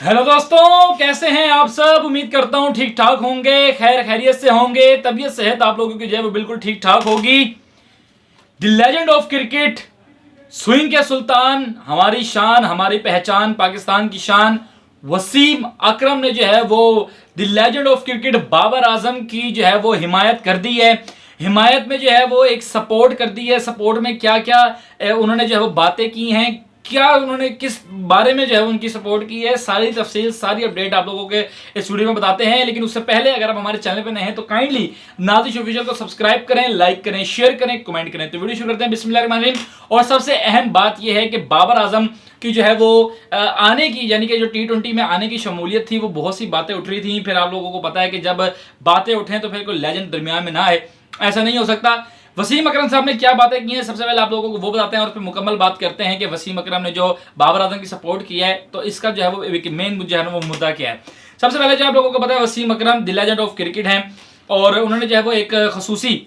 Hello दोस्तों, कैसे हैं आप सब। उम्मीद करता हूं ठीक ठाक होंगे, खैर खैरियत से होंगे। तबीयत सेहत आप लोगों की जो है वो बिल्कुल ठीक ठाक होगी। The legend of cricket, swing के सुल्तान, हमारी शान, हमारी पहचान, पाकिस्तान की शान वसीम अकरम ने जो है वो the legend of cricket Babar Azam की जो है वो हिमायत कर दी है। हिमायत में जो है वो एक सपोर्ट कर दी है। सपोर्ट में क्या क्या उन्होंने जो है वो बातें की हैं, क्या उन्होंने किस बारे में जो है उनकी सपोर्ट की है, सारी तफसील सारी अपडेट आप लोगों के इस वीडियो में बताते हैं। लेकिन उससे पहले अगर आप हमारे चैनल पर नए हैं तो काइंडली नादिश ऑफिशियल को सब्सक्राइब करें, लाइक करें, शेयर करें, कमेंट करें। तो वीडियो शुरू करते हैं बिस्मिल्लाहिर्रहमानिर्रहीम। और सबसे अहम बात यह है कि बाबर आजम की जो है वो आने की, यानी कि जो T20 में आने की शमूलियत थी, वो बहुत सी बातें उठ रही थी। फिर आप लोगों को पता है कि जब बातें उठें तो फिर कोई लेजेंड दरमियान में ना आए, ऐसा नहीं हो सकता। वसीम अकरम साहब ने क्या बातें की हैं, सबसे पहले आप लोगों को वो बताते हैं और फिर मुकम्मल बात करते हैं कि वसीम अकरम ने जो बाबर आजम की सपोर्ट किया है तो इसका जो है वो मेन जो है ना वो मुद्दा क्या है। सबसे पहले जो आप लोगों को पता है, वसीम अकरम द लेजेंड ऑफ क्रिकेट हैं और उन्होंने जो है वो एक खसूसी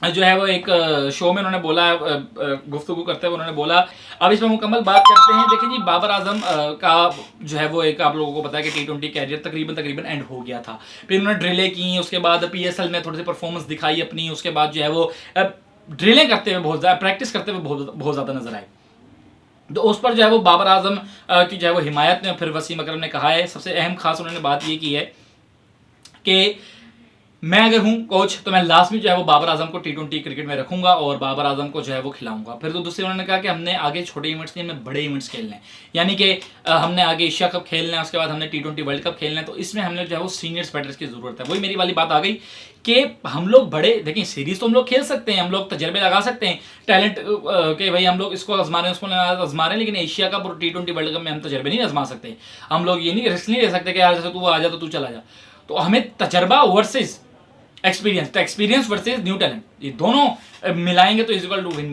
जो है वो एक शो में उन्होंने बोला, गुफ्तगू करते हुए उन्होंने बोला। अब इसमें मुकम्मल बात करते हैं। देखिए जी, बाबर आजम का जो है वो एक आप लोगों को पता है कि T20 कैरियर तकरीबन एंड हो गया था। फिर उन्होंने ड्रिलें की, उसके बाद PSL में थोड़ी सी परफॉर्मेंस दिखाई अपनी, उसके बाद जो है वो ड्रिलें करते हुए बहुत ज़्यादा, प्रैक्टिस करते हुए बहुत ज़्यादा नजर आए। तो उस पर जो है वो बाबर आजम की जो है वो हिमायत में फिर वसीम अकरम ने कहा है। सबसे अहम खास उन्होंने बात ये की है कि मैं अगर हूं कोच तो मैं लाजमी जो है वो बाबर आजम को T20 क्रिकेट में रखूंगा और बाबर आजम को जो है वो खिलाऊंगा। फिर तो दूसरे उन्होंने कहा कि हमने आगे छोटे इवेंट्स नहीं, हमें बड़े इवेंट्स खेलने हैं, यानी कि हमने आगे एशिया कप खेलना है, उसके बाद हमने T20 वर्ल्ड कप खेलना है। तो इसमें हमने जो है वो सीनियर्स बैटर्स की जरूरत है। वही मेरी वाली बात आ गई कि हम लोग बड़े, देखिए सीरीज तो हम लोग खेल सकते हैं, हम लोग तजर्बे लगा सकते हैं, टैलेंट के भाई हम लोग इसको आजमा रहे हैं, उसको आजमा रहे हैं, लेकिन एशिया कप और T20 वर्ल्ड कप में हम तजर्बे नहीं आजमा सकते। हम लोग ये नहीं रिस्क नहीं ले सकते कि यार जैसे तू आ जा तो तू चला जा। तो हमें तजर्बा वर्सेस एक्सपीरियंस, तो एक्सपीरियंस वर्सेस न्यू टैलेंट, ये दोनों मिलाएंगे तो इक्वल टू विन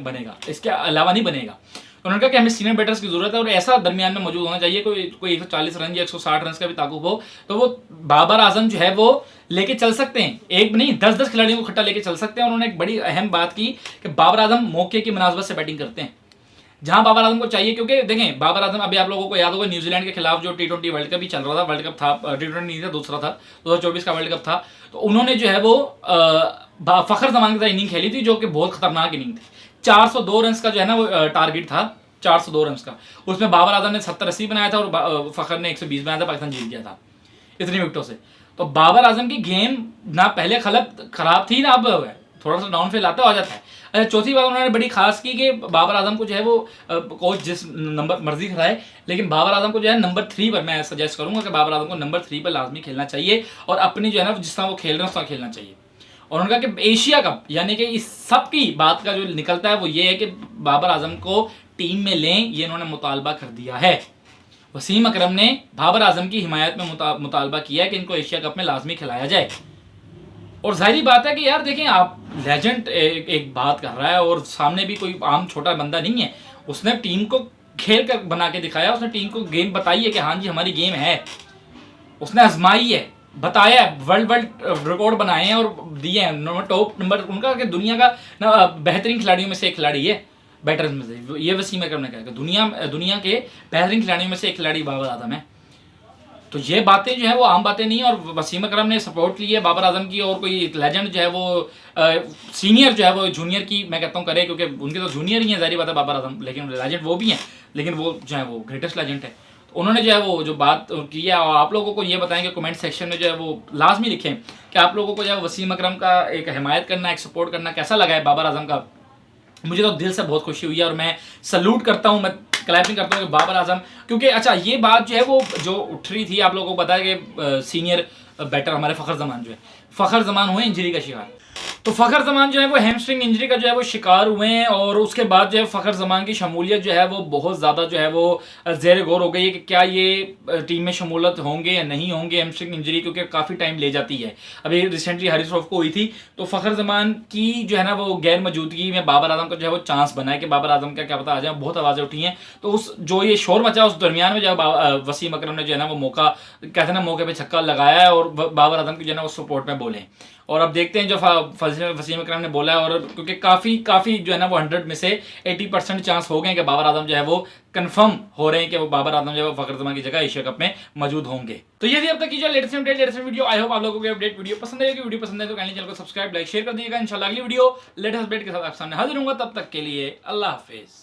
बनेगा, इसके अलावा नहीं बनेगा। उन्होंने कहा कि हमें सीनियर बैटर्स की जरूरत है और ऐसा दरमियान में मौजूद होना चाहिए, कोई 140 रन या 160 रन का भी ताकुब हो तो वो बाबर आजम जो है वो लेके चल सकते हैं। एक नहीं 10-10 खिलाड़ियों को खट्टा लेके चल सकते हैं। उन्होंने एक बड़ी अहम बात की कि बाबर आजम मौके की मुनासबत से बैटिंग करते हैं जहां बाबर आजम को चाहिए। क्योंकि देखें बाबर आजम, अभी आप लोगों को याद होगा न्यूजीलैंड के खिलाफ जो T20 वर्ल्ड कप भी चल रहा था, वर्ल्ड कप था, T20 नहीं था, दूसरा था, 2024 का वर्ल्ड कप था। तो उन्होंने जो है वो फखर जमान के साथ इनिंग खेली थी जो कि बहुत खतरनाक इनिंग थी। 402 रन का जो है ना वो टारगेट था, 402 रन का। उसमें बाबर आजम ने 70-80 बनाया था और फखर ने 120 बनाया था, पाकिस्तान जीत गया था इतनी विकेटों से। तो बाबर आजम की गेम ना पहले खराब थी ना अब थोड़ा सा डाउन फील आता हो जाता है। अच्छा, चौथी बात उन्होंने बड़ी खास की कि बाबर आजम को जो है वो कोच जिस नंबर मर्जी कराए, लेकिन बाबर आजम को जो है नंबर 3 पर मैं सजेस्ट करूंगा कि बाबर आजम को नंबर 3 पर लाजमी खेलना चाहिए और अपनी जो है ना जिस तरह वो खेल रहे हैं उस तरह खेलना चाहिए। और उन्होंने कहा कि एशिया कप, यानी कि इस सब की बात का जो निकलता है वो ये है कि बाबर आजम को टीम में लें, ये इन्होंने मुतालबा कर दिया है। वसीम अकरम ने बाबर आजम की हिमायत में मुतालबा किया है कि इनको एशिया कप में लाजमी खिलाया जाए। और जाहिर बात है कि यार देखें, आप लेजेंड एक बात कर रहा है और सामने भी कोई आम छोटा बंदा नहीं है, उसने टीम को खेल कर बना के दिखाया, उसने टीम को गेम बताई है कि हाँ जी हमारी गेम है, उसने आजमाई है, बताया है, वर्ल्ड रिकॉर्ड बनाए हैं और दिए हैं टॉप नंबर उनका कि दुनिया का बेहतरीन खिलाड़ियों में से एक खिलाड़ी है, बैटर्स में से। ये वसीम अकरम ने कहा कि दुनिया के बेहतरीन खिलाड़ियों में से एक खिलाड़ी बाबर आजम है। तो ये बातें जो है वो आम बातें नहीं है और वसीम अकरम ने सपोर्ट ली है बाबर आजम की। और कोई लेजेंड जो है वो सीनियर जो है वो जूनियर की मैं कहता हूँ करे, क्योंकि उनके तो जूनियर ही हैं, जाहिर बात है बाबर आजम, लेकिन लेजेंड वो भी हैं, लेकिन वो जो है वो ग्रेटेस्ट लेजेंड है। तो उन्होंने जो है वो जो बात की है, और आप लोगों को ये बताएंगे कमेंट सेक्शन में जो है वो लाजमी लिखें कि आप लोगों को जो है वसीम अकरम का एक हिमायत करना, एक सपोर्ट करना कैसा लगा है बाबर आजम का। मुझे तो दिल से बहुत खुशी हुई है और मैं सल्यूट करता हूँ, मैं क्लैपिंग करता हूँ बाबर आजम। क्योंकि अच्छा ये बात जो है वो जो उठ रही थी, आप लोगों को पता है कि सीनियर बैटर हमारे फ़खर जमान जो है, फ़खर जमान हुए इंजरी का शिकार। तो फ़खर जमान जो है वो हैमस्ट्रिंग इंजरी का जो है वो शिकार हुए हैं और उसके बाद जो है फ़खर जमान की शमूलियत जो है वो बहुत ज़्यादा जो है वो ज़ेर गौर हो गई है कि क्या ये टीम में शमूलत होंगे या नहीं होंगे हैमस्ट्रिंग इंजरी, क्योंकि काफ़ी टाइम ले जाती है। अभी रिसेंटली हारिस रऊफ को हुई थी, तो फ़खर जमान की जो है ना वो गैर मौजूदगी में बाबर आजम का जो है वो चांस बना है कि बाबर आजम का क्या पता आ जाए। बहुत आवाज़ें उठी हैं, तो उस जो ये शोर मचा उस दरमियान में जो है वसीम अकरम ने जो है ना वो मौके पर छक्का लगाया है और बाबर आजम की जो है ना वो सपोर्ट में बोले। और अब देखते हैं जो वसीम अकरम ने बोला है, और क्योंकि काफ़ी जो है ना वो 100 में से 80% चांस हो गए कि बाबर आजम जो है वो कंफर्म हो रहे हैं कि वो बाबर आजम जो है वो फखर जमान की जगह एशिया कप में मौजूद होंगे। तो ये थी अब तक की जो latest update, latest video. I hope आप लोगों को अपडेट वीडियो पसंद आएगी। वीडियो पसंद है तो चैनल को सब्सक्राइब, लाइक, शेयर कर दीजिएगा। इंशाल्लाह अगली वीडियो लेटेस्ट अपडेट के साथ आप सामने हाजिर होऊंगा। तब तक के लिए अल्लाह हाफिज।